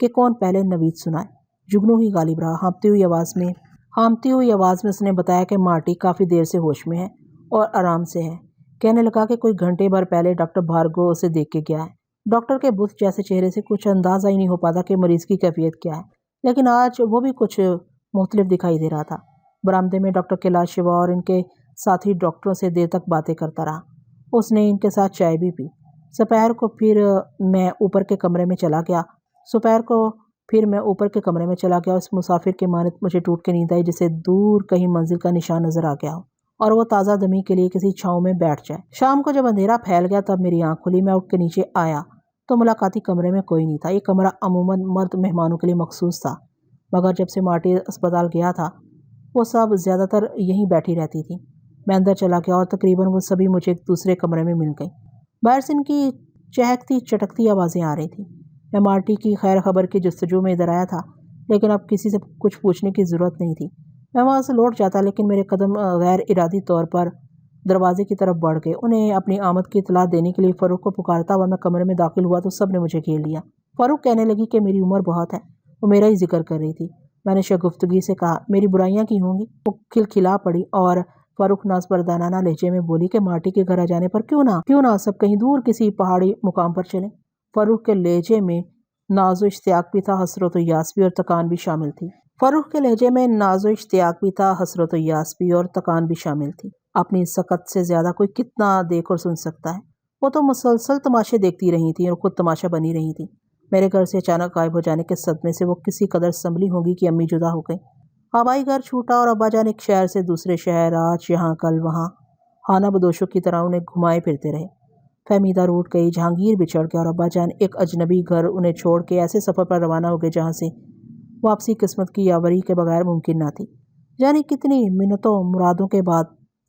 کہ کون پہلے نوید سنائے۔ جگنو ہی غالب رہا۔ ہامتی ہوئی آواز میں اس نے بتایا کہ مارٹی کافی دیر سے ہوش میں ہے اور آرام سے ہے۔ کہنے لگا کہ کوئی گھنٹے بھر پہلے ڈاکٹر بھارگو اسے دیکھ کے گیا ہے۔ ڈاکٹر کے بت جیسے چہرے سے کچھ اندازہ ہی نہیں ہو پاتا کہ مریض کی کیفیت کیا ہے، لیکن آج وہ بھی کچھ مختلف دکھائی دے رہا تھا۔ برآمدے میں ڈاکٹر کیلاش شیوا اور ان کے ساتھی ڈاکٹروں سے دیر تک باتیں کرتا رہا۔ اس نے ان کے ساتھ چائے بھی پی۔ دوپہر کو پھر میں اوپر کے کمرے میں چلا گیا اور اس مسافر کے مانند مجھے ٹوٹ کے نیند آئی جسے دور کہیں منزل کا نشان نظر آ گیا ہو اور وہ تازہ دمی کے لیے کسی چھاؤں میں بیٹھ جائے۔ شام کو جب اندھیرا پھیل گیا تب میری آنکھ کھلی۔ میں اٹھ کے نیچے آیا تو ملاقاتی کمرے میں کوئی نہیں تھا۔ یہ کمرہ عموماً مرد مہمانوں کے لیے مخصوص تھا، مگر جب سے مارٹی اسپتال گیا تھا وہ سب زیادہ تر یہیں بیٹھی رہتی تھی۔ میں اندر چلا گیا اور تقریباً وہ سبھی مجھے ایک دوسرے کمرے میں مل گئیں۔ باہر سے ان کی چہکتی چٹکتی آوازیں آ رہی تھیں۔ میں مارٹی کی خیر خبر کی جستجو میں ادھر آیا تھا، لیکن اب کسی سے کچھ پوچھنے کی ضرورت نہیں تھی۔ میں وہاں سے لوٹ جاتا، لیکن میرے قدم غیر ارادی طور پر دروازے کی طرف بڑھ گئے۔ انہیں اپنی آمد کی اطلاع دینے کے لیے فاروق کو پکارتا ہوا میں کمرے میں داخل ہوا تو سب نے مجھے گھیر لیا۔ فاروق کہنے لگی کہ میری عمر بہت ہے۔ وہ میرا ہی ذکر کر رہی تھی۔ میں نے شگفتگی سے کہا، میری برائیاں کی ہوں گی؟ وہ کھلکھلا پڑی اور فاروق نازبردارانہ لہجے میں بولی کہ مارٹی کے گھر آ جانے پر کیوں نہ سب کہیں دور کسی پہاڑی مقام پر چلیں۔ فاروق کے لہجے میں ناز و اشتیاق بھی تھا، حسرت و یاس بھی اور تکان بھی شامل تھی۔ اپنی سکت سے زیادہ کوئی کتنا دیکھ اور سن سکتا ہے؟ وہ تو مسلسل تماشے دیکھتی رہی تھی اور خود تماشا بنی رہی تھی۔ میرے گھر سے اچانک غائب ہو جانے کے صدمے سے وہ کسی قدر سنبھلی ہوگی کہ امی جدا ہو گئیں۔ آبائی گھر چھوٹا اور ابا جان ایک شہر سے دوسرے شہر، آج یہاں کل وہاں، خانہ بدوشوں کی طرح انہیں گھمائے پھرتے رہے۔ فہمیدہ روٹ گئی، جہانگیر بچھڑ گیا اور ابا جان ایک اجنبی گھر انہیں چھوڑ کے ایسے سفر پر روانہ ہو گئے جہاں سے واپسی قسمت کی یاوری کے بغیر ممکن نہ تھی۔ یعنی کتنی منتوں مرادوں کے بعد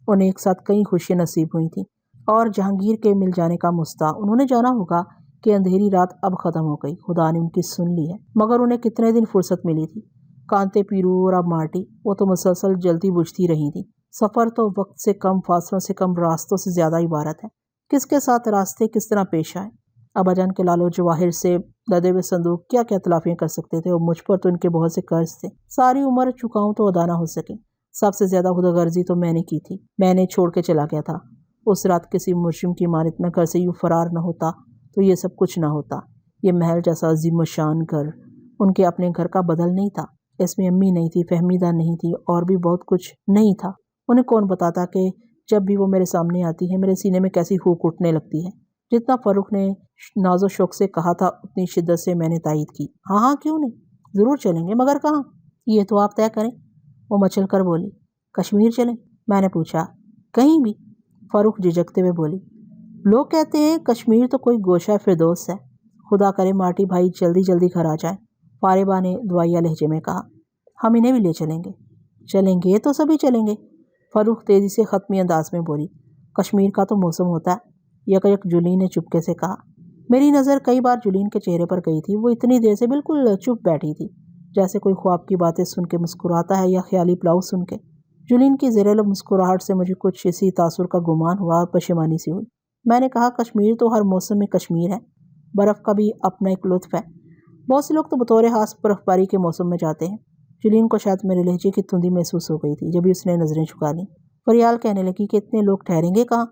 انہیں ایک ساتھ کئی خوشیاں نصیب ہوئی تھیں اور جہانگیر کے مل جانے کا مستاح انہوں نے جانا ہوگا کہ اندھیری رات اب ختم ہو گئی، خدا نے ان کی سن لی ہے۔ مگر انہیں کتنے دن فرصت ملی تھی؟ کانتے پیرو اور اب مارٹی، وہ تو مسلسل جلتی بجھتی رہی تھی۔ سفر تو وقت سے کم، فاصلوں سے کم، راستوں سے زیادہ عبارت ہے۔ کس کے ساتھ راستے کس طرح پیش آئے؟ ابا جان کے لال و جواہر سے لدے ہوئے صندوق کیا کیا تلافیاں کر سکتے تھے، اور مجھ پر تو ان کے بہت سے قرض تھے، ساری عمر چکاؤں تو ادا نہ ہو سکے۔ سب سے زیادہ خود غرضی تو میں نے کی تھی، میں نے چھوڑ کے چلا گیا تھا۔ اس رات کسی مجرم کی مانند میں گھر سے یوں فرار نہ ہوتا تو یہ سب کچھ نہ ہوتا۔ یہ محل جیسا عظیم الشان گھر ان کے اپنے گھر کا بدل نہیں تھا۔ اس میں امی نہیں تھی، فہمیدہ نہیں تھی، اور بھی بہت کچھ نہیں تھا۔ انہیں کون بتاتا کہ جب بھی وہ میرے سامنے آتی ہے میرے سینے میں کیسی ہوک اٹھنے لگتی ہے۔ جتنا فاروق نے ناز و شوق سے کہا تھا اتنی شدت سے میں نے تائید کی۔ ہاں کیوں نہیں، ضرور چلیں گے، مگر کہاں؟ یہ تو آپ طے کریں۔ وہ مچل کر بولی۔ کشمیر چلیں؟ میں نے پوچھا۔ کہیں بھی؟ فاروق جھجکتے ہوئے بولی۔ لوگ کہتے ہیں کشمیر تو کوئی گوشہ فردوس ہے۔ خدا کرے مارٹی بھائی جلدی جلدی گھر آ جائیں، فاربہ نے دعائیہ لہجے میں کہا۔ ہم انہیں بھی لے چلیں گے۔ چلیں گے تو سبھی چلیں گے، فاروق تیزی سے ختمی انداز میں بولی۔ کشمیر کا تو موسم ہوتا ہے، یک جولین نے چپکے سے کہا۔ میری نظر کئی بار جولین کے چہرے پر گئی تھی۔ وہ اتنی دیر سے بالکل چپ بیٹھی تھی، جیسے کوئی خواب کی باتیں سن کے مسکراتا ہے یا خیالی پلاؤ سن کے۔ جولین کی زیر لب مسکراہٹ سے مجھے کچھ اسی تاثر کا گمان ہوا اور پشیمانی سی ہوئی۔ میں نے کہا، کشمیر تو ہر موسم میں کشمیر ہے، برف کا بھی اپنا ایک لطف ہے۔ بہت سے لوگ تو بطور خاص برف باری کے موسم میں جاتے ہیں۔ جولین کو شاید میرے لہجے کی تندی محسوس ہو گئی تھی، جبھی اس نے نظریں جھکا لیں۔ فریال کہنے لگی کہ اتنے لوگ ٹھہریں گے کہاں؟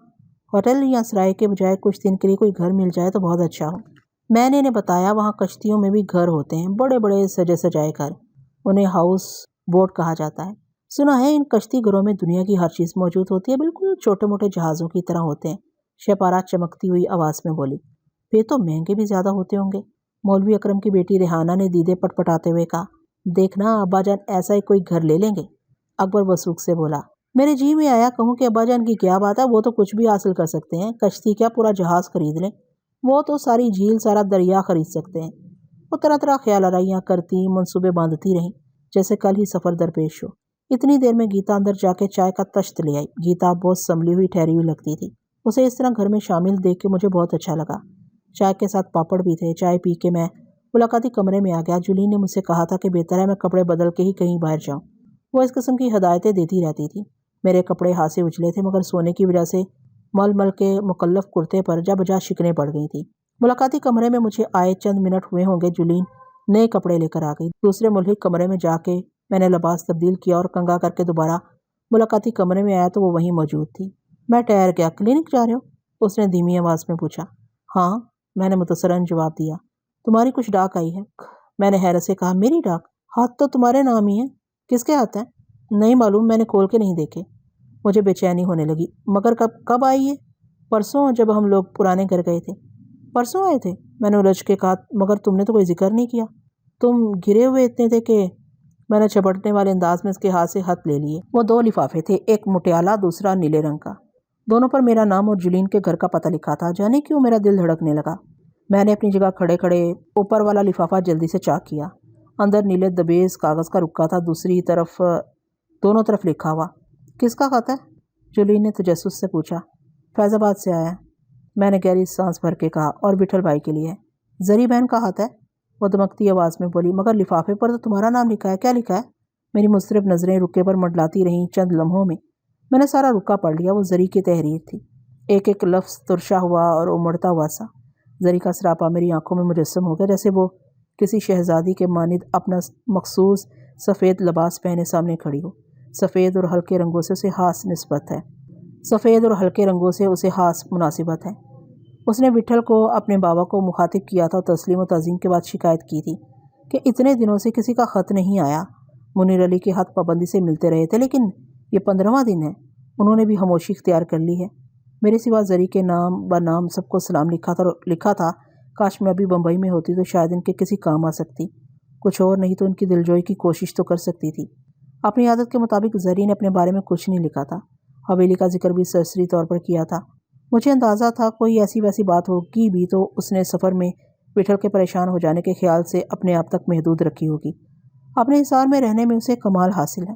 ہوٹل یا سرائے کے بجائے کچھ دن کے لیے کوئی گھر مل جائے تو بہت اچھا ہو۔ میں نے انہیں بتایا وہاں کشتیوں میں بھی گھر ہوتے ہیں، بڑے بڑے سجے سجائے گھر، انہیں ہاؤس بوٹ کہا جاتا ہے۔ سنا ہے ان کشتی گھروں میں دنیا کی ہر چیز موجود ہوتی ہے، بالکل چھوٹے موٹے جہازوں کی طرح ہوتے ہیں۔ شہپارہ چمکتی ہوئی آواز میں بولی۔ پھر تو مہنگے بھی زیادہ ہوتے ہوں گے، مولوی اکرم کی بیٹی ریحانہ نے دیدے پٹ پٹاتے ہوئے کہا۔ دیکھنا ابا جان ایسا ہی کوئی گھر لے لیں گے، اکبر وثوق سے بولا۔ میرے جی میں آیا کہوں کہ ابا جان کی کیا بات ہے، وہ تو کچھ بھی حاصل کر سکتے ہیں، کشتی کیا پورا جہاز خرید لیں، وہ تو ساری جھیل سارا دریا خرید سکتے ہیں۔ وہ طرح طرح خیال آرائیاں کرتی، منصوبے باندھتی رہیں، جیسے کل ہی سفر درپیش ہو۔ اتنی دیر میں گیتا اندر جا کے چائے کا تشت لے آئی۔ گیتا بہت سنبھلی ہوئی ٹھہری ہوئی لگتی تھی۔ اسے اس طرح گھر میں شامل دیکھ کے مجھے بہت اچھا لگا۔ چائے کے ساتھ پاپڑ بھی تھے۔ چائے پی کے میں ملاقاتی کمرے میں آ گیا۔ جولین نے مجھ سے کہا تھا کہ بہتر ہے میں کپڑے بدل کے ہی کہیں باہر جاؤں۔ وہ اس قسم کی ہدایتیں دیتی رہتی تھی۔ میرے کپڑے ہاتھ سے اچھلے تھے، مگر سونے کی وجہ سے مل مل کے مکلف کرتے پر جا بجا شکنیں پڑ گئی تھیں۔ ملاقاتی کمرے میں مجھے آئے چند منٹ ہوئے ہوں گے۔ جولین نئے کپڑے لے کر آ گئی۔ دوسرے ملحق کمرے میں جا کے میں نے لباس تبدیل کیا اور کنگا کر کے دوبارہ ملاقاتی کمرے میں آیا تو وہ وہیں موجود تھی۔ میں ٹھہر گیا۔ کلینک جا رہے ہو؟ اس نے دھیمی آواز میں پوچھا۔ ہاں، میں نے متصراً جواب دیا۔ تمہاری کچھ ڈاک آئی ہے؟ میں نے حیرت سے کہا، میری ڈاک؟ ہاتھ تو تمہارے نام ہی ہیں۔ کس کے ہاتھ ہیں؟ نہیں معلوم، میں نے کھول کے نہیں دیکھے۔ مجھے بے چینی ہونے لگی۔ مگر کب آئی ہے؟ پرسوں، جب ہم لوگ پرانے گھر گئے تھے۔ پرسوں آئے تھے؟ میں نے الجھ کے کہا، مگر تم نے تو کوئی ذکر نہیں کیا۔ تم گھرے ہوئے اتنے تھے کہ میں نے چپٹنے والے انداز میں اس کے ہاتھ سے خط لے لیے۔ وہ 2 لفافے تھے، ایک مٹیالہ، دوسرا نیلے رنگ کا۔ دونوں پر میرا نام اور جولین کے گھر کا پتہ لکھا تھا۔ جانے کیوں میرا دل دھڑکنے لگا۔ میں نے اپنی جگہ کھڑے کھڑے اوپر والا لفافہ جلدی سے چاک کیا۔ اندر نیلے دبیز کاغذ کا رکا تھا، دونوں طرف لکھا ہوا۔ کس کا خط ہے؟ جولین نے تجسس سے پوچھا۔ فیض آباد سے آیا ہے، میں نے گہری سانس بھر کے کہا، اور وٹھل بھائی کے لیے۔ زری بہن کا خط ہے؟ وہ دمکتی آواز میں بولی، مگر لفافے پر تو تمہارا نام لکھا ہے۔ کیا لکھا ہے؟ میری مضطرب نظریں رکے پر منڈلاتی رہیں۔ چند لمحوں میں نے سارا رکا پڑھ لیا۔ وہ زری کی تحریر تھی، ایک ایک لفظ ترشا ہوا اور امڑتا ہوا سا۔ زری کا سراپا میری آنکھوں میں مجسم ہو گیا، جیسے وہ کسی شہزادی کے مانند اپنا مخصوص سفید لباس پہنے سامنے کھڑی ہو۔ سفید اور ہلکے رنگوں سے اسے خاص مناسبت ہے۔ اس نے وٹھل کو، اپنے بابا کو مخاطب کیا تھا اور تسلیم و تعظیم کے بعد شکایت کی تھی کہ اتنے دنوں سے کسی کا خط نہیں آیا۔ منیر علی کے ہاتھ پابندی سے ملتے رہے تھے، لیکن یہ 15واں دن ہے۔ انہوں نے بھی خاموشی اختیار کر لی ہے۔ میرے سوا زری کے نام بنام سب کو سلام لکھا تھا۔ کاش میں ابھی بمبئی میں ہوتی تو شاید ان کے کسی کام آ سکتی۔ کچھ اور نہیں تو ان کی دلجوئی کی کوشش تو کر سکتی تھی۔ اپنی عادت کے مطابق زری نے اپنے بارے میں کچھ نہیں لکھا تھا۔ حویلی کا ذکر بھی سرسری طور پر کیا تھا۔ مجھے اندازہ تھا کوئی ایسی ویسی بات ہوگی بھی تو اس نے سفر میں وٹھل کے پریشان ہو جانے کے خیال سے اپنے آپ تک محدود رکھی ہوگی۔ اپنے حصار میں رہنے میں اسے کمال حاصل ہے۔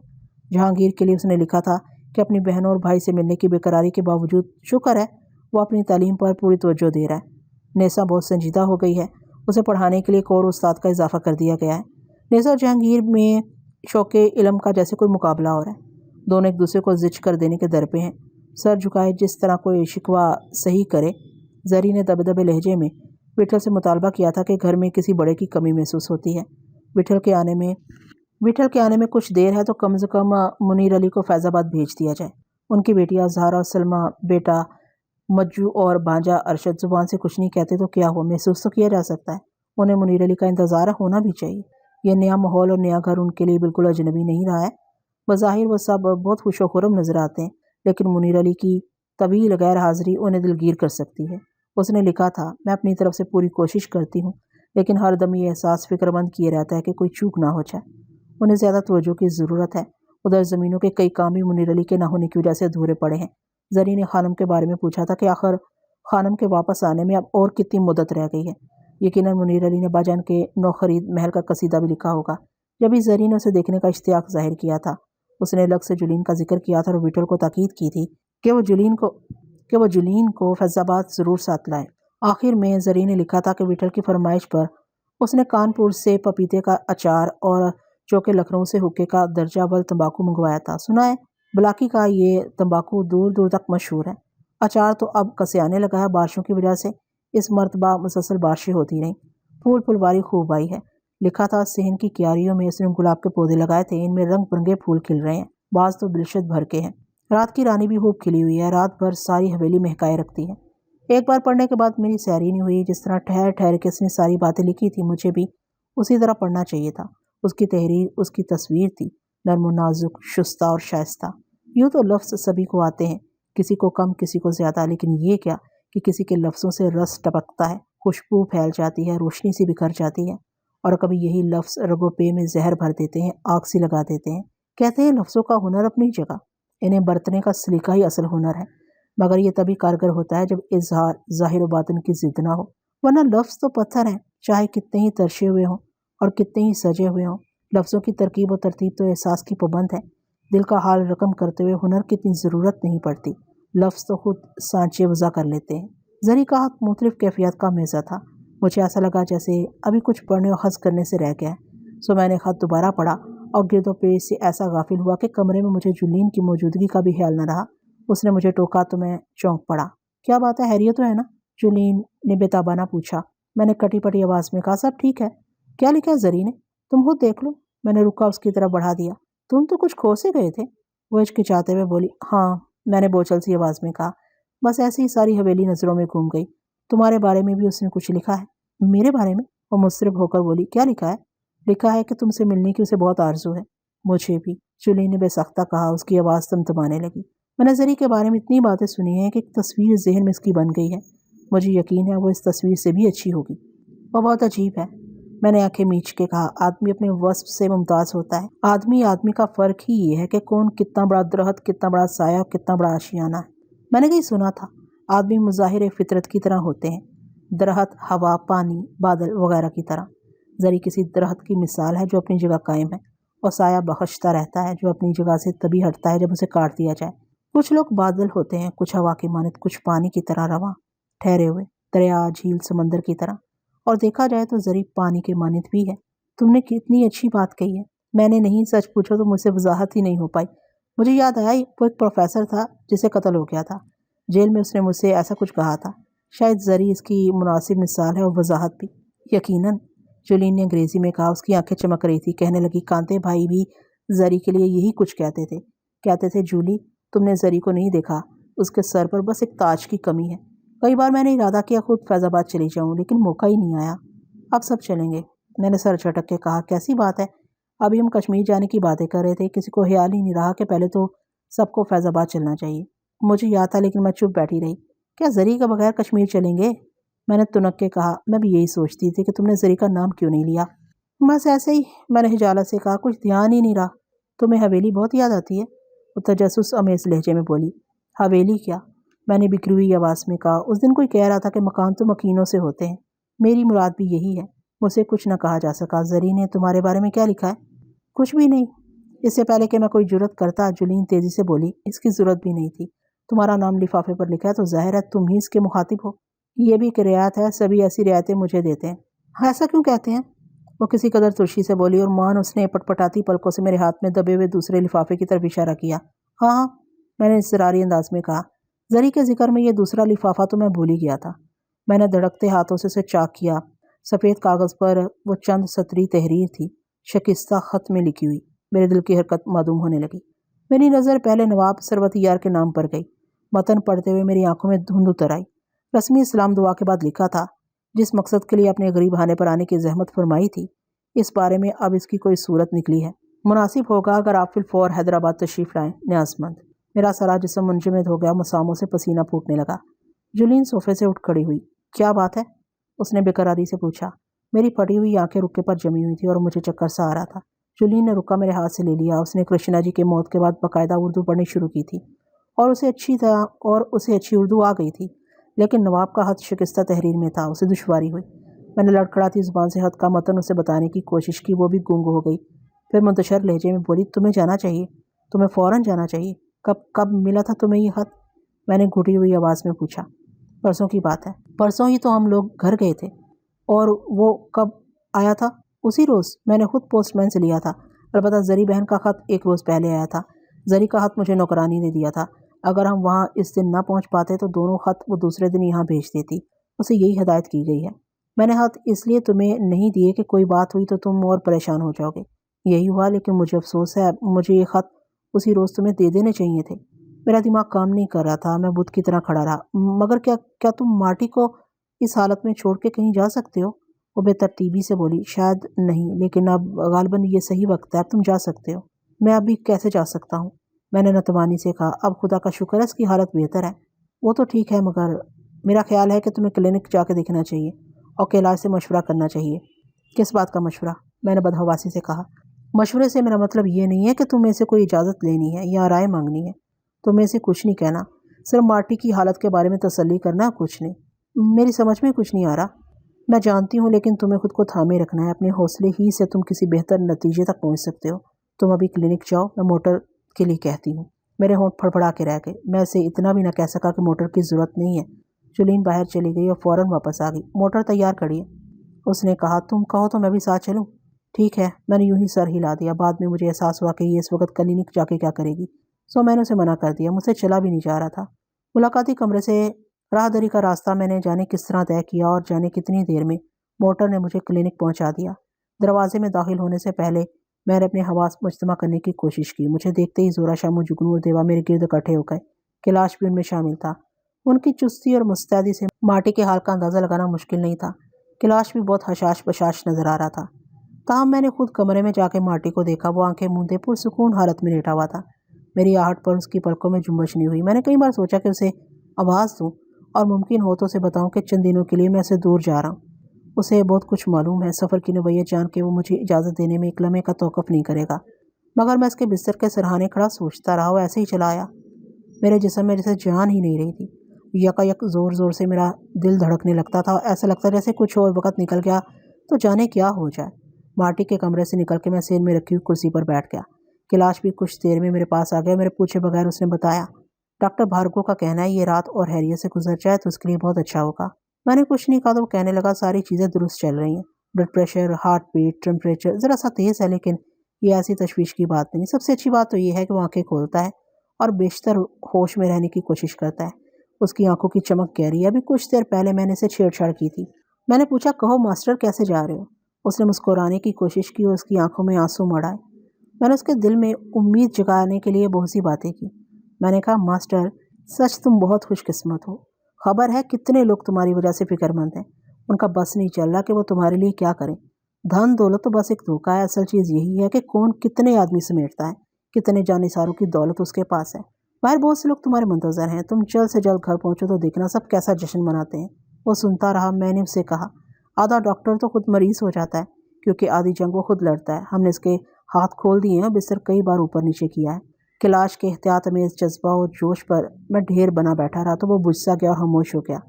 جہانگیر کے لیے اس نے لکھا تھا کہ اپنی بہنوں اور بھائی سے ملنے کی بے قراری کے باوجود شکر ہے وہ اپنی تعلیم پر پوری توجہ دے رہا ہے۔ نیسا بہت سنجیدہ ہو گئی ہے، اسے پڑھانے کے لیے ایک اور استاد کا اضافہ کر دیا گیا ہے۔ نیسا اور جہانگیر میں شوق علم کا جیسے کوئی مقابلہ ہو رہا ہے۔ دونوں ایک دوسرے کو زچ کر دینے کے در پہ ہیں۔ سر جھکائے جس طرح کوئی شکوہ صحیح کرے۔ زری نے دبے دبے لہجے میں وٹھل سے مطالبہ کیا تھا کہ گھر میں کسی بڑے کی کمی محسوس ہوتی ہے۔ وٹھل کے آنے میں کچھ دیر ہے تو کم از کم منیر علی کو فیض آباد بھیج دیا جائے۔ ان کی بیٹیاں زہرا اور سلمہ، بیٹا مجو اور بھانجا ارشد زبان سے کچھ نہیں کہتے تو کیا ہوا، محسوس تو کیا جا سکتا ہے۔ انہیں منیر علی کا انتظار ہونا بھی چاہیے۔ یہ نیا ماحول اور نیا گھر ان کے لیے بالکل اجنبی نہیں رہا ہے۔ بظاہر وہ سب بہت خوش و خرم نظر آتے ہیں، لیکن منیر علی کی طویل غیر حاضری انہیں دلگیر کر سکتی ہے۔ اس نے لکھا تھا، میں اپنی طرف سے پوری کوشش کرتی ہوں، لیکن ہر دم یہ احساس فکر مند کیے رہتا ہے کہ کوئی چوک نہ ہو جائے۔ انہیں زیادہ توجہ کی ضرورت ہے۔ ادھر زمینوں کے کئی کام بھی منیر علی کے نہ ہونے کی وجہ سے ادھورے پڑے ہیں۔ زری نے خانم کے بارے میں پوچھا تھا کہ آخر خانم کے واپس آنے میں اب اور کتنی مدت رہ گئی ہے۔ یقیناً منیر علی نے باجان کے نو خرید محل کا قصیدہ بھی لکھا ہوگا۔ جب ہی زری نے اسے دیکھنے کا اشتیاق ظاہر کیا تھا، اس نے الگ سے جولین کا ذکر کیا تھا اور وٹھل کو تاکید کی تھی کہ وہ جولین کو فیض آباد ضرور ساتھ لائے۔ آخر میں زری نے لکھا تھا کہ وٹھل کی فرمائش پر اس نے کانپور سے پپیتے کا اچار اور چوکے لکھنؤ سے حقے کا درجہ اول تمباکو منگوایا تھا۔ سنا ہے بلاکی کا یہ تمباکو دور دور تک مشہور ہے۔ اچار تو اب کسے آنے لگا ہے بارشوں کی وجہ سے۔ اس مرتبہ مسلسل بارشیں ہوتی رہیں۔ پھول پھلواری خوب آئی ہے۔ لکھا تھا صحن کی کیاریوں میں اس نے گلاب کے پودے لگائے تھے، ان میں رنگ برنگے پھول کھل رہے ہیں، بعض تو بلشت بھر کے ہیں۔ رات کی رانی بھی خوب کھلی ہوئی ہے، رات بھر ساری حویلی مہکائے رکھتی ہے۔ ایک بار پڑھنے کے بعد میری سیری نہیں ہوئی۔ جس طرح ٹھہر ٹھہر کے اس نے ساری باتیں لکھی تھی، مجھے بھی اسی طرح پڑھنا چاہیے تھا۔ اس کی تحریر اس کی تصویر تھی، نرم و نازک، شستہ اور شائستہ۔ یوں تو لفظ سبھی کو آتے ہیں، کسی کو کم کسی کو زیادہ، لیکن یہ کیا کہ کسی کے لفظوں سے رس ٹپکتا ہے، خوشبو پھیل جاتی ہے، روشنی سی بکھر جاتی ہے، اور کبھی یہی لفظ رگ و پے میں زہر بھر دیتے ہیں، آگ سی لگا دیتے ہیں۔ کہتے ہیں لفظوں کا ہنر اپنی جگہ، انہیں برتنے کا سلیقہ ہی اصل ہنر ہے، مگر یہ تبھی کارگر ہوتا ہے جب اظہار ظاہر و باطن کی ضد نہ ہو، ورنہ لفظ تو پتھر ہیں، چاہے کتنے ہی ترشے ہوئے ہوں اور کتنے ہی سجے ہوئے ہوں۔ لفظوں کی ترکیب و ترتیب تو احساس کی پابند ہے۔ دل کا حال رقم کرتے ہوئے ہنر کی اتنی ضرورت نہیں پڑتی، لفظ تو خود سانچے وضع کر لیتے ہیں۔ زری کا ہاتھ مختلف کیفیت کا میزہ تھا۔ مجھے ایسا لگا جیسے ابھی کچھ پڑھنے اور حذف کرنے سے رہ گیا ہے، سو میں نے خط دوبارہ پڑھا اور گرد و پیش سے ایسا غافل ہوا کہ کمرے میں مجھے جولین کی موجودگی کا بھی خیال نہ رہا۔ اس نے مجھے ٹوکا تو میں چونک پڑا۔ کیا بات ہے، خیریت تو ہے نا؟ جولین نے بے تابانہ پوچھا۔ میں نے کٹی پٹی آواز میں کہا، سب ٹھیک ہے۔ کیا لکھا ہے زری نے؟ تم خود دیکھ لو۔ میں نے رکا اس کی طرف بڑھا دیا۔ تم تو کچھ کھو سے گئے تھے؟ وہ ہچکچاتے ہوئے بولی۔ ہاں، میں نے بوچھل سی آواز میں کہا۔ بس ایسی ہی ساری حویلی نظروں میں گھوم گئی۔ تمہارے بارے میں بھی اس نے کچھ لکھا ہے؟ میرے بارے میں؟ وہ مضطرب ہو کر بولی۔ کیا لکھا ہے؟ لکھا ہے کہ تم سے ملنے کی اسے بہت آرزو ہے۔ مجھے بھی، جولی نے بے سختہ کہا۔ اس کی آواز تمتمانے لگی۔ میں نے زری کے بارے میں اتنی باتیں سنی ہیں کہ ایک تصویر ذہن میں اس کی بن گئی ہے۔ مجھے یقین ہے وہ اس تصویر سے بھی اچھی ہوگی۔ وہ بہت عجیب ہے، میں نے آنکھیں میچ کے کہا۔ آدمی اپنے وصف سے ممتاز ہوتا ہے۔ آدمی کا فرق ہی یہ ہے کہ کون کتنا بڑا درخت، کتنا بڑا سایہ اور کتنا بڑا آشیانہ ہے۔ میں نے کہیں سنا تھا آدمی مظاہر فطرت کی طرح ہوتے ہیں، درخت، ہوا، پانی، بادل وغیرہ کی طرح۔ زری کسی درخت کی مثال ہے جو اپنی جگہ قائم ہے، اور سایہ بخشتا رہتا ہے جو اپنی جگہ سے تبھی ہٹتا ہے جب اسے کاٹ دیا جائے۔ کچھ لوگ بادل ہوتے ہیں، کچھ ہوا کی مانند، کچھ پانی کی طرح رواں ٹھہرے ہوئے، دریا، جھیل، سمندر کی طرح۔ اور دیکھا جائے تو زری پانی کے مانند بھی ہے۔ تم نے کتنی اچھی بات کہی ہے۔ میں نے نہیں، سچ پوچھو تو مجھ سے وضاحت ہی نہیں ہو پائی۔ مجھے یاد آیا وہ ایک پروفیسر تھا جسے قتل ہو گیا تھا، جیل میں اس نے مجھ سے ایسا کچھ کہا تھا۔ شاید زری اس کی مناسب مثال ہے، اور وضاحت بھی۔ یقیناً، جولین نے انگریزی میں کہا۔ اس کی آنکھیں چمک رہی تھی۔ کہنے لگی، کانتے بھائی بھی زری کے لیے یہی کچھ کہتے تھے جولی، تم نے زری کو نہیں دیکھا، اس کے سر پر بس ایک تاج کی کمی ہے۔ کئی بار میں نے ارادہ کیا خود فیض آباد چلی جاؤں، لیکن موقع ہی نہیں آیا۔ اب سب چلیں گے، میں نے سر جھٹک کے کہا۔ کیسی بات ہے؟ ابھی ہم کشمیر جانے کی باتیں کر رہے تھے، کسی کو خیال ہی نہیں رہا کہ پہلے تو سب کو فیض آباد چلنا چاہیے۔ مجھے یاد تھا لیکن میں چپ بیٹھی رہی۔ کیا زری کا بغیر کشمیر چلیں گے؟ میں نے تنک کے کہا۔ میں بھی یہی سوچتی تھی کہ تم نے زری کا نام کیوں نہیں لیا۔ بس ایسے ہی، میں نے خجالت سے کہا، کچھ دھیان ہی نہیں رہا۔ تمہیں حویلی بہت یاد آتی ہے؟ وہ تجسس امیز لہجے میں بولی۔ حویلی کیا؟ میں نے بکھری ہوئی آواز میں کہا۔ اس دن کوئی کہہ رہا تھا کہ مکان تو مکینوں سے ہوتے ہیں، میری مراد بھی یہی ہے۔ مجھ سے کچھ نہ کہا جا سکا۔ زری نے تمہارے بارے میں کیا لکھا ہے؟ کچھ بھی نہیں۔ اس سے پہلے کہ میں کوئی جرت کرتا، جولین تیزی سے بولی، اس کی ضرورت بھی نہیں تھی۔ تمہارا نام لفافے پر لکھا ہے تو ظاہر ہے تم ہی اس کے مخاطب ہو۔ یہ بھی ایک رعایت ہے، سبھی ایسی رعایتیں مجھے دیتے ہیں۔ ایسا کیوں کہتے ہیں؟ وہ کسی قدر ترشی سے بولی، اور مان اس نے پٹپٹاتی پلکوں سے میرے ہاتھ میں دبے ہوئے دوسرے لفافے کی طرف اشارہ کیا۔ ہاں، میں نے اضطراری انداز میں کہا۔ زری کے ذکر میں یہ دوسرا لفافہ تو میں بھول ہی گیا تھا۔ میں نے دھڑکتے ہاتھوں سے اسے چاک کیا۔ سفید کاغذ پر وہ چند سطری تحریر تھی، شکستہ خط میں لکھی ہوئی۔ میرے دل کی حرکت معدوم ہونے لگی۔ میری نظر پہلے نواب ثروت یار کے نام پر گئی۔ متن پڑھتے ہوئے میری آنکھوں میں دھند اتر آئی۔ رسمی اسلام دعا کے بعد لکھا تھا، جس مقصد کے لیے اپنے غریب خانے پر آنے کی زحمت فرمائی تھی، اس بارے میں اب اس کی کوئی صورت نکلی ہے۔ مناسب ہوگا اگر آپ فی الفور حیدرآباد تشریف لائیں، نیاز مند۔ میرا سارا جسم منجمد ہو گیا، مساموں سے پسینہ پھوٹنے لگا۔ جولین صوفے سے اٹھ کھڑی ہوئی۔ کیا بات ہے؟ اس نے بے قراری سے پوچھا۔ میری پھٹی ہوئی آنکھیں رکے پر جمی ہوئی تھی اور مجھے چکر سا آ رہا تھا۔ جولین نے رکا میرے ہاتھ سے لے لیا۔ اس نے کرشنا جی کے موت کے بعد باقاعدہ اردو پڑھنی شروع کی تھی، اور اسے اچھی اردو آ گئی تھی، لیکن نواب کا خط شکستہ تحریر میں تھا، اسے دشواری ہوئی۔ میں نے لڑکھڑاتی زبان سے خط کا متن اسے بتانے کی کوشش کی، وہ بھی گنگ ہو گئی۔ پھر منتشر لہجے میں بولی، تمہیں جانا چاہیے، تمہیں فوراً جانا چاہیے۔ کب ملا تھا تمہیں یہ خط؟ میں نے گھٹی ہوئی آواز میں پوچھا۔ پرسوں کی بات ہے۔ پرسوں ہی تو ہم لوگ گھر گئے تھے۔ اور وہ کب آیا تھا؟ اسی روز، میں نے خود پوسٹ مین سے لیا تھا۔ البتہ زری بہن کا خط ایک روز پہلے آیا تھا۔ زری کا خط مجھے نوکرانی نے دیا تھا۔ اگر ہم وہاں اس دن نہ پہنچ پاتے تو دونوں خط وہ دوسرے دن یہاں بھیج دیتی۔ اسے یہی ہدایت کی گئی ہے۔ میں نے خط اس لیے تمہیں نہیں دیے کہ کوئی بات ہوئی تو تم اور پریشان ہو جاؤ گے۔ یہی ہوا، لیکن مجھے افسوس ہے، مجھے یہ خط اسی روز تمہیں دے دینے چاہیے تھے۔ میرا دماغ کام نہیں کر رہا تھا، میں بت کی طرح کھڑا رہا۔ مگر کیا تم مارٹی کو اس حالت میں چھوڑ کے کہیں جا سکتے ہو؟ وہ بے ترتیبی سے بولی۔ شاید نہیں، لیکن اب غالباً یہ صحیح وقت ہے، اب تم جا سکتے ہو۔ میں ابھی کیسے جا سکتا ہوں؟ میں نے نتوانی سے کہا۔ اب خدا کا شکر ہے اس کی حالت بہتر ہے۔ وہ تو ٹھیک ہے، مگر میرا خیال ہے کہ تمہیں کلینک جا کے دیکھنا چاہیے اور علاج سے مشورہ کرنا چاہیے۔ کس بات کا مشورہ؟ میں نے بدحواسی سے کہا۔ مشورے سے میرا مطلب یہ نہیں ہے کہ تمہیں سے کوئی اجازت لینی ہے یا رائے مانگنی ہے۔ تمہیں سے کچھ نہیں کہنا، صرف مارٹی کی حالت کے بارے میں تسلی کرنا، کچھ نہیں۔ میری سمجھ میں کچھ نہیں آ رہا۔ میں جانتی ہوں، لیکن تمہیں خود کو تھامے رکھنا ہے۔ اپنے حوصلے ہی سے تم کسی بہتر نتیجے تک پہنچ سکتے ہو۔ تم ابھی کلینک جاؤ، میں موٹر کے لیے کہتی ہوں۔ میرے ہونٹ پھڑپڑا کے رہ گئے۔ میں اسے اتنا بھی نہ کہہ سکا کہ موٹر کی ضرورت نہیں ہے۔ جولین باہر چلی گئی اور فوراً واپس آ گئی۔ موٹر تیار کھڑی ہے، اس نے کہا۔ تم کہو تو میں بھی ساتھ چلوں؟ ٹھیک ہے، میں نے یوں ہی سر ہلا دیا۔ بعد میں مجھے احساس ہوا کہ یہ اس وقت کلینک جا کے کیا کرے گی، سو میں نے اسے منع کر دیا۔ مجھ سے چلا بھی نہیں جا رہا تھا۔ ملاقاتی کمرے سے راہ دری کا راستہ میں نے جانے کس طرح طے کیا اور جانے کتنی دیر میں موٹر نے مجھے کلینک پہنچا دیا۔ دروازے میں داخل ہونے سے پہلے میں نے اپنے حواس مجتمع کرنے کی کوشش کی۔ مجھے دیکھتے ہی زورا، شامو، جگنو اور دیوا میرے گرد اکٹھے ہو گئے۔ کیلاش بھی ان میں شامل تھا۔ ان کی چستی اور مستعدی سے مارٹی کے حال کا اندازہ لگانا مشکل نہیں تھا۔ کیلاش بھی بہت حشاش بشاش نظر آ رہا تھا۔ تاہم میں نے خود کمرے میں جا کے مارٹی کو دیکھا۔ وہ آنکھیں موندے پرسکون حالت میں لیٹا ہوا تھا۔ میری آہٹ پر اس کی پلکوں میں جنبش نہیں ہوئی۔ میں نے کئی بار سوچا کہ اسے آواز دوں اور ممکن ہو تو اسے بتاؤں کہ چند دنوں کے لیے میں اسے دور جا رہا ہوں۔ اسے بہت کچھ معلوم ہے۔ سفر کی نوعیت جان کے وہ مجھے اجازت دینے میں ایک لمحے کا توقف نہیں کرے گا۔ مگر میں اس کے بستر کے سرہانے کھڑا سوچتا رہا۔ وہ ایسے ہی چلا آیا۔ میرے جسم میں جیسے جان ہی نہیں رہی تھی۔ یکا زور زور سے میرا دل دھڑکنے لگتا تھا۔ ایسا لگتا جیسے کچھ اور وقت نکل گیا تو جانے کیا ہو جائے۔ مارٹی کے کمرے سے نکل کے میں سین میں رکھی ہوئی کرسی پر بیٹھ گیا۔ کیلاش بھی کچھ دیر میں میرے پاس آ گیا۔ میرے پوچھے بغیر اس نے بتایا، ڈاکٹر بھارگو کا کہنا ہے یہ رات اور خیریت سے گزر جائے تو اس کے لیے بہت اچھا ہوگا۔ میں نے کچھ نہیں کہا تو وہ کہنے لگا، ساری چیزیں درست چل رہی ہیں۔ Blood pressure, heartbeat, temperature ذرا سا تیز ہے، لیکن یہ ایسی تشویش کی بات نہیں۔ سب سے اچھی بات تو یہ ہے کہ وہ آنکھیں کھولتا ہے اور بیشتر ہوش میں رہنے کی کوشش کرتا ہے۔ اس کی آنکھوں کی چمک گہری ہے۔ ابھی کچھ دیر پہلے میں نے اسے چھیڑ چھاڑ کی تھی۔ میں نے پوچھا، کہو ماسٹر کیسے جا رہے ہو؟ اس نے مسکرانے کی کوشش کی اور اس کی آنکھوں میں آنسو مڑ آئے۔ میں نے اس کے دل میں امید جگانے کے لیے بہت سی باتیں کی۔ میں نے کہا، ماسٹر سچ تم بہت خوش قسمت ہو۔ خبر ہے کتنے لوگ تمہاری وجہ سے فکر مند ہیں۔ ان کا بس نہیں چل رہا کہ وہ تمہارے لیے کیا کریں۔ دھن دولت تو بس ایک دھوکہ ہے۔ اصل چیز یہی ہے کہ کون کتنے آدمی سمیٹتا ہے، کتنے جانثاروں کی دولت اس کے پاس ہے۔ باہر بہت سے لوگ تمہارے منتظر ہیں۔ تم جلد سے جلد گھر پہنچو تو دیکھنا سب کیسا جشن مناتے ہیں۔ وہ سنتا رہا۔ میں نے اسے کہا، آدھا ڈاکٹر تو خود مریض ہو جاتا ہے کیونکہ آدھی جنگ وہ خود لڑتا ہے۔ ہم نے اس کے ہاتھ کھول دیے ہیں اور بستر کئی بار اوپر نیچے کیا ہے۔ کیلاش کے احتیاط امیز جذبہ اور جوش پر میں ڈھیر بنا بیٹھا رہا تو وہ بجھ سا گیا اور خاموش ہو گیا۔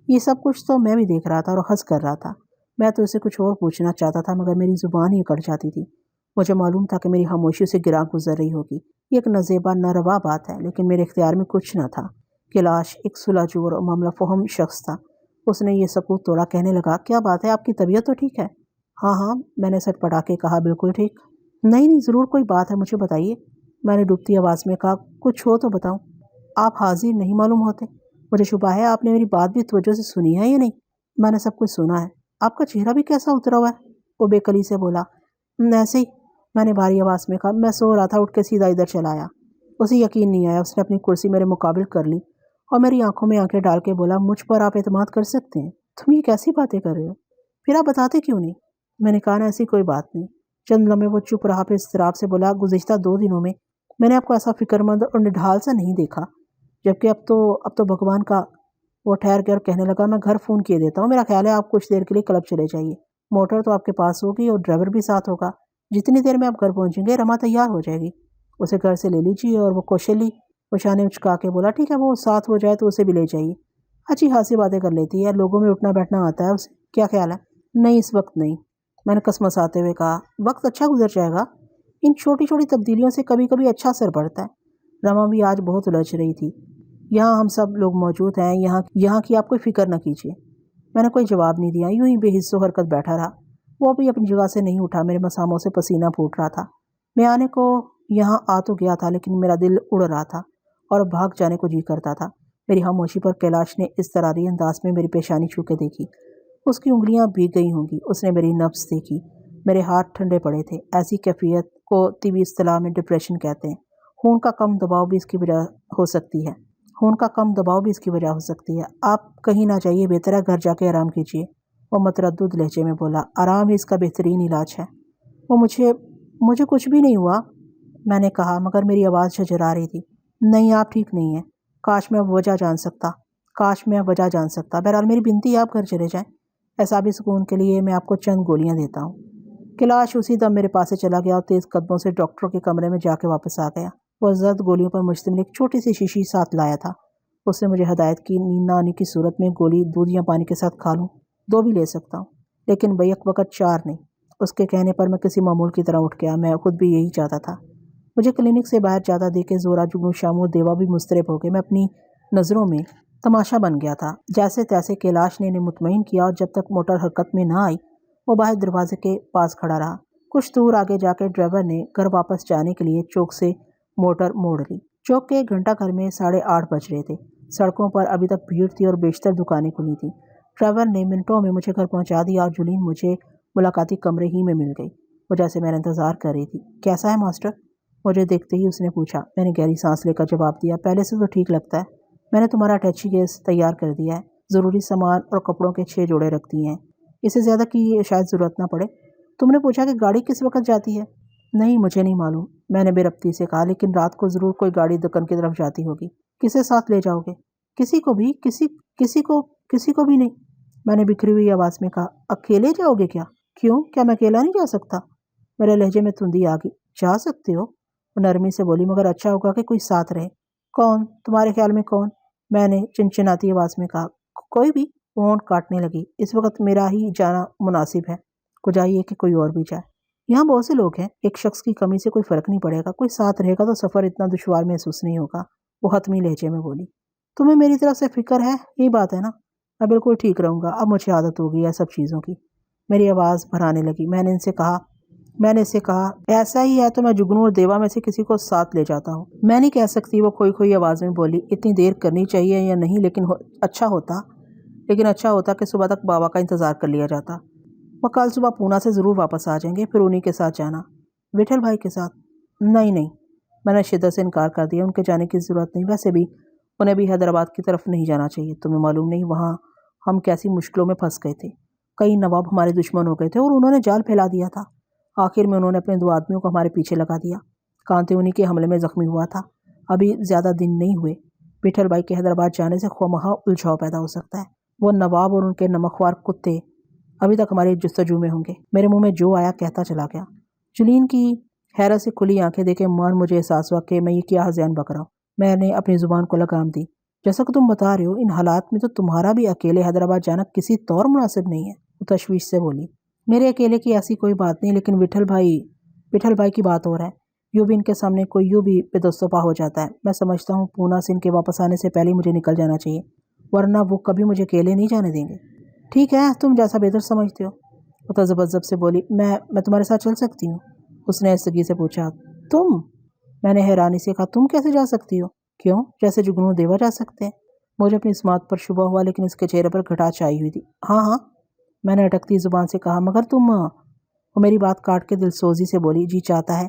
یہ سب کچھ تو میں بھی دیکھ رہا تھا اور ہنس کر رہا تھا۔ میں تو اسے کچھ اور پوچھنا چاہتا تھا مگر میری زبان ہی اکڑ جاتی تھی۔ مجھے معلوم تھا کہ میری خاموشی سے گراں گزر رہی ہوگی۔ یہ ایک نازیبا ناروا بات ہے، لیکن میرے اختیار میں کچھ نہ تھا۔ کیلاش ایک صلح جو اور معاملہ فہم شخص تھا۔ اس نے یہ سکوت توڑا، کہنے لگا، کیا بات ہے، آپ کی طبیعت تو ٹھیک ہے؟ ہاں، میں نے سٹ پٹا کے کہا، بالکل ٹھیک۔ نہیں، ضرور کوئی بات ہے، مجھے بتائیے، میں نے ڈوبتی آواز میں کہا۔ کچھ ہو تو بتاؤں۔ آپ حاضر نہیں معلوم ہوتے۔ مجھے شبہ ہے آپ نے میری بات بھی توجہ سے سنی ہے یا نہیں؟ میں نے سب کچھ سنا ہے۔ آپ کا چہرہ بھی کیسا اترا ہوا ہے؟ وہ بے کلی سے بولا۔ ایسے ہی، میں نے بھاری آواز میں کہا۔ میں سو رہا تھا، اٹھ کے سیدھا ادھر چلا آیا۔ اسے یقین نہیں آیا۔ اس نے اپنی کرسی میرے مقابل کر لی اور میری آنکھوں میں آنکھیں ڈال کے بولا، مجھ پر آپ اعتماد کر سکتے ہیں۔ تم یہ کیسی باتیں کر رہے ہو؟ پھر آپ بتاتے کیوں نہیں؟ میں نے کہا نا، ایسی کوئی بات نہیں۔ چند لمحے وہ چپ رہا، پھر اضطراب سے بولا، گزشتہ 2 دنوں میں میں نے آپ کو ایسا فکر مند اور نڈھال سا نہیں دیکھا، جبکہ اب تو بھگوان کا۔ وہ ٹھہر کے اور کہنے لگا، میں گھر فون کیے دیتا ہوں۔ میرا خیال ہے آپ کچھ دیر کے لیے کلب چلے جائیے۔ موٹر تو آپ کے پاس ہوگی اور ڈرائیور بھی ساتھ ہوگا۔ جتنی دیر میں آپ گھر پہنچیں گے رما تیار ہو جائے گی، اسے گھر سے لے لیجیے۔ اور وہ کوشلی پشانے اچکا کے بولا، ٹھیک ہے، وہ ساتھ ہو جائے تو اسے بھی لے جائیے۔ اچھی خاصی باتیں کر لیتی ہے، لوگوں میں اٹھنا بیٹھنا آتا ہے اسے۔ کیا خیال ہے؟ نہیں، اس وقت نہیں، میں نے کسمساتے ہوئے کہا۔ وقت اچھا گزر جائے گا۔ ان چھوٹی چھوٹی تبدیلیوں سے کبھی کبھی اچھا اثر پڑتا ہے۔ رما بھی آج بہت الجھ رہی تھی۔ یہاں ہم سب لوگ موجود ہیں، یہاں کی آپ کوئی فکر نہ کیجیے۔ میں نے کوئی جواب نہیں دیا، یوں ہی بے حس و حرکت بیٹھا رہا۔ وہ بھی اپنی جگہ سے نہیں اٹھا۔ میرے مساموں سے پسینہ پھوٹ رہا تھا۔ میں آنے کو یہاں آ تو گیا تھا، لیکن میرا دل اڑ رہا تھا اور بھاگ جانے کو جی کرتا تھا۔ میری خاموشی پر کیلاش نے اضطراری انداز میں میری پیشانی چھو کے دیکھی۔ اس کی انگلیاں بھیگ گئی ہوں گی۔ اس نے میری نبض دیکھی۔ میرے ہاتھ ٹھنڈے پڑے تھے۔ ایسی کیفیت کو طبی اصطلاح میں ڈپریشن کہتے ہیں۔ خون کا کم دباؤ بھی اس کی وجہ ہو سکتی ہے۔ آپ کہیں نہ جائیے، بہتر ہے گھر جا کے آرام کیجیے۔ وہ متردد لہجے میں بولا، آرام ہی اس کا بہترین علاج ہے۔ وہ مجھے کچھ بھی نہیں ہوا، میں نے کہا، مگر میری آواز جھرجھرا رہی تھی۔ نہیں، آپ ٹھیک نہیں ہیں۔ کاش میں اب وجہ جان سکتا۔ بہرحال میری بنتی ہے، آپ گھر چلے جائیں۔ اعصابی سکون کے لیے میں آپ کو چند گولیاں دیتا ہوں۔ کیلاش اسی دم میرے پاس سے چلا گیا اور تیز قدموں سے ڈاکٹر کے کمرے میں جا کے واپس آ گیا۔ وہ زرد گولیوں پر مشتمل ایک چھوٹی سی شیشی ساتھ لایا تھا۔ اس نے مجھے ہدایت کی، نیند نہ آنے کی صورت میں گولی دودھ یا پانی کے ساتھ کھا لوں، 2 بھی لے سکتا ہوں، لیکن بیک وقت 4 نہیں۔ اس کے کہنے پر میں کسی معمول کی طرح اٹھ گیا۔ میں خود بھی یہی چاہتا تھا۔ مجھے کلینک سے باہر جاتا دیکھ کے زورا، جگنو، شامو اور دیوا بھی مضطرب ہو گئے۔ میں اپنی نظروں میں تماشا بن گیا تھا۔ جیسے تیسے کیلاش نے انہیں مطمئن کیا اور جب تک موٹر حرکت میں نہ آئی وہ باہر دروازے کے پاس کھڑا رہا۔ کچھ دور آگے جا کے ڈرائیور نے گھر واپس جانے کے لیے چوک سے موٹر موڑ لی۔ چوک کے گھنٹہ گھر میں 8:30 بج رہے تھے۔ سڑکوں پر ابھی تک بھیڑ تھی اور بیشتر دکانیں کھلی تھیں۔ ڈرائیور نے منٹوں میں مجھے گھر پہنچا دیا اور جولین مجھے ملاقاتی کمرے ہی میں مل گئی، وہ جیسے میں نے انتظار کر رہی تھی۔ کیسا ہے ماسٹر؟ مجھے دیکھتے ہی اس نے پوچھا۔ میں نے گہری سانس لے کر جواب دیا، پہلے سے تو ٹھیک لگتا ہے۔ میں نے تمہارا اٹیچی کیس تیار کر دیا ہے، ضروری سامان اور کپڑوں کے 6 جوڑے رکھ دیے ہیں، اسے زیادہ کی شاید ضرورت نہ پڑے۔ تم نے پوچھا کہ گاڑی کس وقت جاتی ہے؟ نہیں، مجھے نہیں معلوم، میں نے بے ربطی سے کہا، لیکن رات کو ضرور کوئی گاڑی دکن کی طرف جاتی ہوگی۔ کسے ساتھ لے جاؤ گے؟ کسی کو بھی، کسی کو بھی نہیں، میں نے بکھری ہوئی آواز میں کہا۔ اکیلے جاؤ گے کیا؟ کیوں، کیا میں اکیلا نہیں جا سکتا؟ میرے لہجے میں تندی آ گئی۔ جا سکتے ہو، وہ نرمی سے بولی، مگر اچھا ہوگا کہ کوئی ساتھ رہے۔ کون؟ تمہارے خیال میں کون؟ میں نے چنچناتی آواز میں کہا۔ کوئی بھی، وہ ہونٹ کاٹنے لگی۔ اس وقت میرا ہی جانا مناسب ہے، کو چاہیے کہ کوئی اور بھی جائے۔ یہاں بہت سے لوگ ہیں، ایک شخص کی کمی سے کوئی فرق نہیں پڑے گا، کوئی ساتھ رہے گا تو سفر اتنا دشوار محسوس نہیں ہوگا، وہ حتمی لہجے میں بولی۔ تمہیں میری طرف سے فکر ہے، یہی بات ہے نا؟ میں بالکل ٹھیک رہوں گا، اب مجھے عادت ہوگی ہے سب چیزوں کی۔ میری آواز بھرانے لگی۔ میں نے اسے کہا ایسا ہی ہے تو میں جگنو اور دیوا میں سے کسی کو ساتھ لے جاتا ہوں۔ میں نہیں کہہ سکتی، وہ کھوئی آواز میں بولی، اتنی دیر کرنی چاہیے یا نہیں، لیکن اچھا ہوتا کہ صبح تک بابا کا انتظار کر لیا جاتا۔ وہ کل صبح پونا سے ضرور واپس آ جائیں گے، پھر انہی کے ساتھ جانا۔ وٹھل بھائی کے ساتھ؟ نہیں، میں نے شدت سے انکار کر دیا، ان کے جانے کی ضرورت نہیں، ویسے بھی انہیں بھی حیدرآباد کی طرف نہیں جانا چاہیے۔ تمہیں معلوم نہیں وہاں ہم کیسی مشکلوں میں پھنس گئے تھے، کئی نواب ہمارے دشمن ہو گئے تھے اور انہوں نے جال پھیلا دیا تھا۔ آخر میں انہوں نے اپنے 2 آدمیوں کو ہمارے پیچھے لگا دیا۔ کانتے انہی کے حملے میں زخمی ہوا تھا، ابھی زیادہ دن نہیں ہوئے۔ وٹھل بھائی کے حیدرآباد جانے سے خواہ الجھاؤ پیدا ہو سکتا ہے، وہ نواب اور ان کے نمکخوار کتے ابھی تک ہماری جستجو میں ہوں گے۔ میرے منہ میں جو آیا کہتا چلا گیا۔ جولین کی حیرت سے کھلی آنکھیں دیکھے مجھے احساس ہوا کہ میں یہ کیا ہذیان بک رہا ہوں۔ میں نے اپنی زبان کو لگام دی۔ جیسا کہ تم بتا رہے ہو، ان حالات میں تو تمہارا بھی اکیلے حیدرآباد جانا کسی طور مناسب نہیں ہے، وہ تشویش سے بولی۔ میرے اکیلے کی ایسی کوئی بات نہیں، لیکن وٹھل بھائی کی بات اور ہے، یوں بھی ان کے سامنے کوئی یوں بھی بے دست و پا ہو جاتا ہے۔ میں سمجھتا ہوں پونا سے ان کے واپس آنے سے پہلے مجھے نکل جانا چاہیے، ورنہ وہ کبھی مجھے اکیلے نہیں جانے دیں گے۔ ٹھیک ہے، تم جیسا بہتر سمجھتے ہو، وہ تذبذب سے بولی۔ میں تمہارے ساتھ چل سکتی ہوں؟ اس نے ایستگی سے پوچھا۔ تم؟ میں نے حیرانی سے کہا، تم کیسے جا سکتی ہو؟ کیوں، جیسے جگنو دیوا جا سکتے ہیں؟ مجھے اپنی اس بات پر شبہ ہوا، لیکن اس کے چہرے پر گھٹا چھائی ہوئی تھی۔ ہاں، میں نے اٹکتی زبان سے کہا، مگر تم، وہ میری بات کاٹ کے دلسوزی سے بولی، جی چاہتا ہے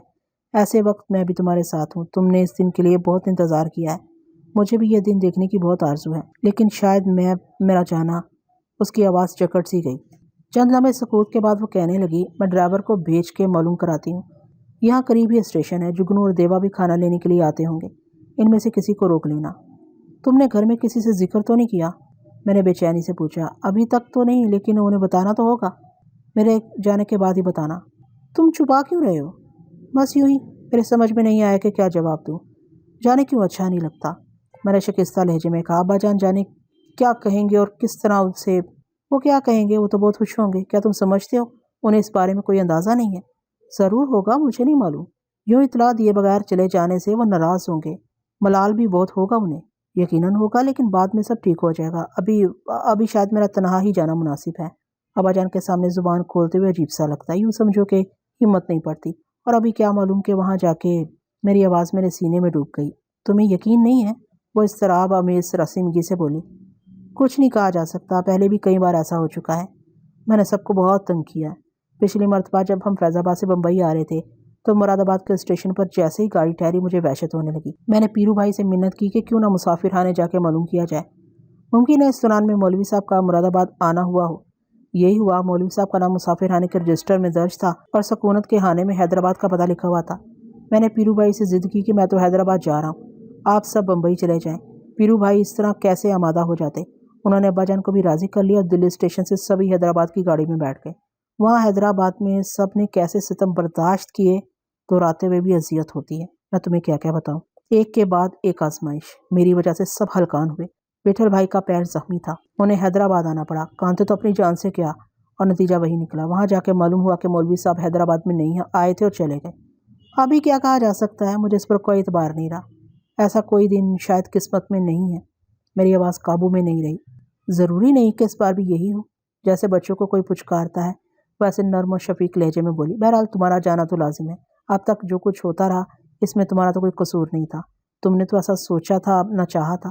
ایسے وقت میں بھی تمہارے ساتھ ہوں، تم نے اس دن کے لیے بہت انتظار کیا ہے، مجھے بھی یہ دن دیکھنے کی بہت آرزو ہے، لیکن شاید میرا جانا۔ اس کی آواز جکڑ سی گئی۔ چند لمحے سکوت کے بعد وہ کہنے لگی، میں ڈرائیور کو بھیج کے معلوم کراتی ہوں، یہاں قریب ہی اسٹیشن ہے، جگنو اور دیوا بھی کھانا لینے کے لیے آتے ہوں گے، ان میں سے کسی کو روک لینا۔ تم نے گھر میں کسی سے ذکر تو نہیں کیا؟ میں نے بے چینی سے پوچھا۔ ابھی تک تو نہیں، لیکن انہیں بتانا تو ہوگا، میرے جانے کے بعد ہی بتانا۔ تم چھپا کیوں رہے ہو؟ بس یوں ہی، میرے سمجھ میں نہیں آیا کہ کیا جواب دوں۔ جانے کیوں اچھا نہیں لگتا، میں نے شکستہ لہجے میں کہا۔ ابا جان جانے کیا کہیں گے اور کس طرح ان سے؟ وہ کیا کہیں گے، وہ تو بہت خوش ہوں گے، کیا تم سمجھتے ہو انہیں اس بارے میں کوئی اندازہ نہیں ہے؟ ضرور ہوگا، مجھے نہیں معلوم۔ یوں اطلاع دیے بغیر چلے جانے سے وہ ناراض ہوں گے، ملال بھی بہت ہوگا انہیں۔ یقیناً ہوگا، لیکن بعد میں سب ٹھیک ہو جائے گا، ابھی شاید میرا تنہا ہی جانا مناسب ہے۔ ابا جان کے سامنے زبان کھولتے ہوئے عجیب سا لگتا ہے، یوں سمجھو کہ ہمت نہیں پڑتی، اور ابھی کیا معلوم کہ وہاں جا کے۔ میری آواز میرے سینے میں ڈوب گئی۔ تمہیں یقین نہیں ہے، وہ اضطراب آمیز رسیمگی سے بولی۔ کچھ نہیں کہا جا سکتا، پہلے بھی کئی بار ایسا ہو چکا ہے، میں نے سب کو بہت تنگ کیا ہے۔ پچھلی مرتبہ جب ہم فیض آباد سے بمبئی آ رہے تھے تو مراد آباد کے اسٹیشن پر جیسے ہی گاڑی ٹھہری مجھے وحشت ہونے لگی۔ میں نے پیرو بھائی سے منت کی کہ کیوں نہ مسافر خانے جا کے معلوم کیا جائے، ممکن ہے اس دوران میں مولوی صاحب کا مراد آباد آنا ہوا ہو۔ یہی ہوا، مولوی صاحب کا نام مسافر خانے کے رجسٹر میں درج تھا اور سکونت کے خانے میں حیدرآباد کا پتہ لکھا ہوا تھا۔ میں نے پیرو بھائی سے ضد کی کہ میں تو حیدرآباد جا رہا ہوں، آپ سب بمبئی چلے جائیں۔ پیرو بھائی اس طرح کیسے آمادہ ہو جاتے؟ انہوں نے ابا جان کو بھی راضی کر لیا اور دلی اسٹیشن سے سبھی حیدرآباد کی گاڑی میں بیٹھ گئے۔ وہاں حیدرآباد میں سب نے کیسے ستم برداشت کیے، دہراتے ہوئے بھی اذیت ہوتی ہے، میں تمہیں کیا کیا بتاؤں۔ ایک کے بعد ایک آزمائش، میری وجہ سے سب ہلکان ہوئے۔ وٹھل بھائی کا پیر زخمی تھا، انہیں حیدرآباد آنا پڑا، کانتے تو اپنی جان سے کیا، اور نتیجہ وہی نکلا۔ وہاں جا کے معلوم ہوا کہ مولوی صاحب حیدرآباد میں نہیں آئے تھے اور چلے گئے۔ ابھی کیا کہا جا سکتا ہے، مجھے اس پر کوئی اعتبار نہیں رہا، ایسا کوئی دن شاید قسمت میں نہیں ہے۔ میری آواز قابو میں نہیں رہی۔ ضروری نہیں کہ اس بار بھی یہی ہو، جیسے بچوں کو کوئی پچکارتا ہے ویسے نرم و شفیق لہجے میں بولی۔ بہرحال تمہارا جانا تو لازم ہے، اب تک جو کچھ ہوتا رہا اس میں تمہارا تو کوئی قصور نہیں تھا، تم نے تو ایسا سوچا تھا، نہ چاہا تھا،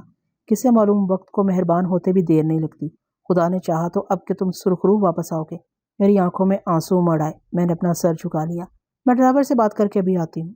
کسے معلوم وقت کو مہربان ہوتے بھی دیر نہیں لگتی، خدا نے چاہا تو اب کہ تم سرخرو واپس آؤ گے۔ میری آنکھوں میں آنسو امڑ آئے۔ میں نے اپنا سر جھکا لیا۔ میں ڈرائیور سے بات کر کے ابھی آتی ہوں۔